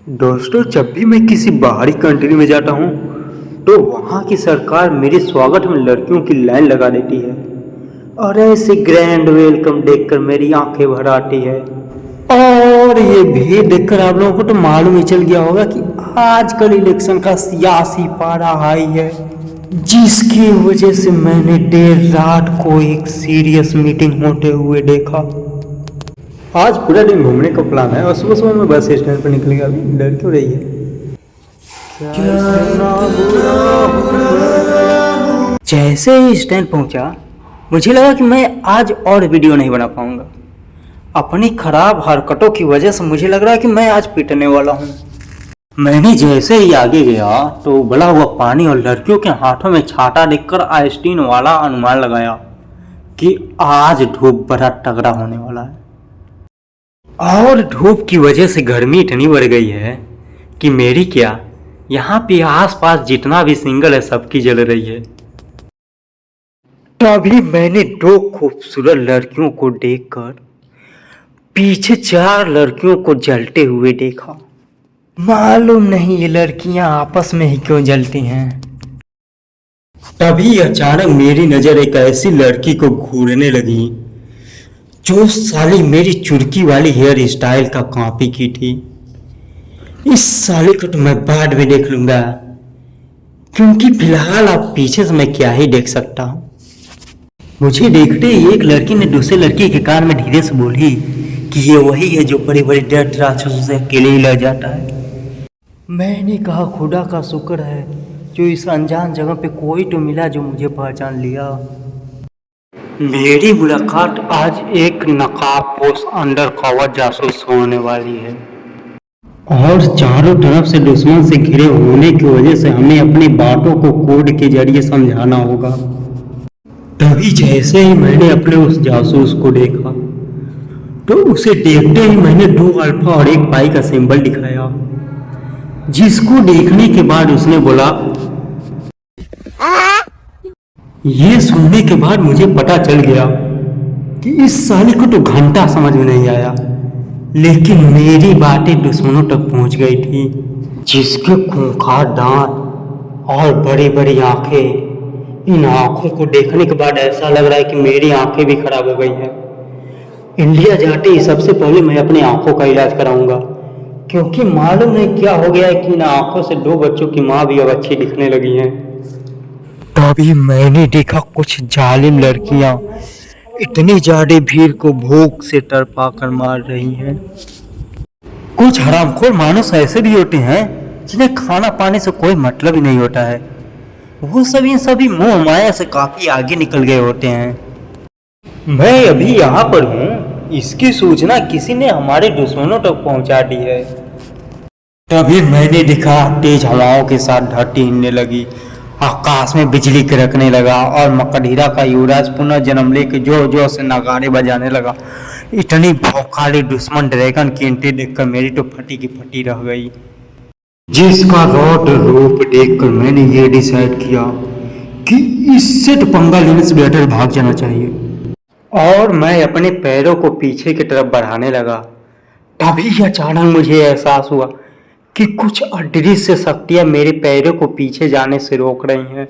दोस्तों, जब भी मैं किसी बाहरी कंट्री में जाता हूँ तो वहाँ की सरकार मेरे स्वागत में लड़कियों की लाइन लगा देती है और ऐसे ग्रैंड वेलकम देखकर मेरी आंखें भर आती है। और ये भी देखकर आप लोगों को तो मालूम ही चल गया होगा कि आजकल इलेक्शन का सियासी पारा हाई है, जिसकी वजह से मैंने देर रात को एक सीरियस मीटिंग होते हुए देखा। आज पूरा दिन घूमने का प्लान है और सुबह सुबह मैं बस स्टैंड पर निकल गया। अभी डर क्यों रही है? जैसे ही स्टैंड पहुंचा मुझे लगा कि मैं आज और वीडियो नहीं बना पाऊंगा। अपनी खराब हरकतों की वजह से मुझे लग रहा है कि मैं आज पिटने वाला हूँ। मैंने जैसे ही आगे गया तो उबला हुआ पानी और लड़कियों के हाथों में छाता देखकर आइंस्टीन वाला अनुमान लगाया कि आज धूप बड़ा तगड़ा होने वाला है। और धूप की वजह से गर्मी इतनी बढ़ गई है कि मेरी क्या, यहाँ पे आसपास जितना भी सिंगल है सबकी जल रही है। तभी मैंने दो खूबसूरत लड़कियों को देखकर पीछे 4 लड़कियों को जलते हुए देखा। मालूम नहीं ये लड़कियां आपस में ही क्यों जलती हैं। तभी अचानक मेरी नजर एक ऐसी लड़की को घूरने लगी जो साली मेरी चुड़की वाली हेयर स्टाइल का कॉपी की थी। इस साली को तो मैं बाद में देख लूंगा, क्योंकि फिलहाल आप पीछे से मैं क्या ही देख सकता हूँ। मुझे देखते ही एक लड़की ने दूसरे लड़की के कान में धीरे से बोली कि ये वही है जो बड़े बड़े डर राक्षसों से अकेले ही लड़ जाता है। मैंने कहा खुदा का शुक्र है जो इस अनजान जगह पे कोई तो मिला जो मुझे पहचान लिया। मेरी मुलाकात आज एक नकाबपोश अंडर कवर जासूस होने वाली है और चारों तरफ से दुश्मन से घिरे होने की वजह से हमें अपनी बातों को कोड के जरिए समझाना होगा। तभी जैसे ही मैंने अपने उस जासूस को देखा तो उसे देखते ही मैंने 2 अल्फा और 1 पाई का सिंबल दिखाया, जिसको देखने के बाद उसने बोला। ये सुनने के बाद मुझे पता चल गया कि इस साली को तो घंटा समझ में नहीं आया, लेकिन मेरी बातें दुश्मनों तक पहुंच गई थी। जिसके खूंखार दांत और बड़ी बड़ी आंखें, इन आंखों को देखने के बाद ऐसा लग रहा है कि मेरी आंखें भी खराब हो गई हैं। इंडिया जाते ही सबसे पहले मैं अपनी आंखों का इलाज कराऊंगा, क्योंकि मालूम नहीं क्या हो गया है कि इन आंखों से 2 बच्चों की माँ भी अब अच्छी दिखने लगी हैं। तभी मैंने देखा कुछ जालिम लड़कियां इतनी ज्यादा भीड़ को भूख से तड़पा कर मार रही हैं। कुछ हरामखोर मानुस ऐसे भी होते हैं जिन्हें खाना पाने से कोई मतलब ही नहीं होता है। वो सभी मोह माया से काफी आगे निकल गए होते हैं। मैं अभी यहाँ पर हूँ, इसकी सूचना किसी ने हमारे दुश्मनों तक पहुँचा दी है। तभी मैंने देखा तेज हवाओं के साथ धरती हिलने लगी, आकाश में बिजली कड़कने लगा और मकड़ीरा का युवराज पुनः जन्म लेके जोर जोर से नगाड़े बजाने लगा। इतनी भौकाली दुश्मन ड्रैगन की एंट्री देखकर मेरी तो फटी की फटी रह गई, जिसका रौद्र रूप देखकर मैंने ये डिसाइड किया कि इससे तो पंगा लेने से बेहतर भाग जाना चाहिए। और मैं अपने पैरों को पीछे की तरफ बढ़ाने लगा। तभी अचानक मुझे एहसास हुआ कि कुछ अदृश्य शक्तियां मेरे पैरों को पीछे जाने से रोक रही हैं।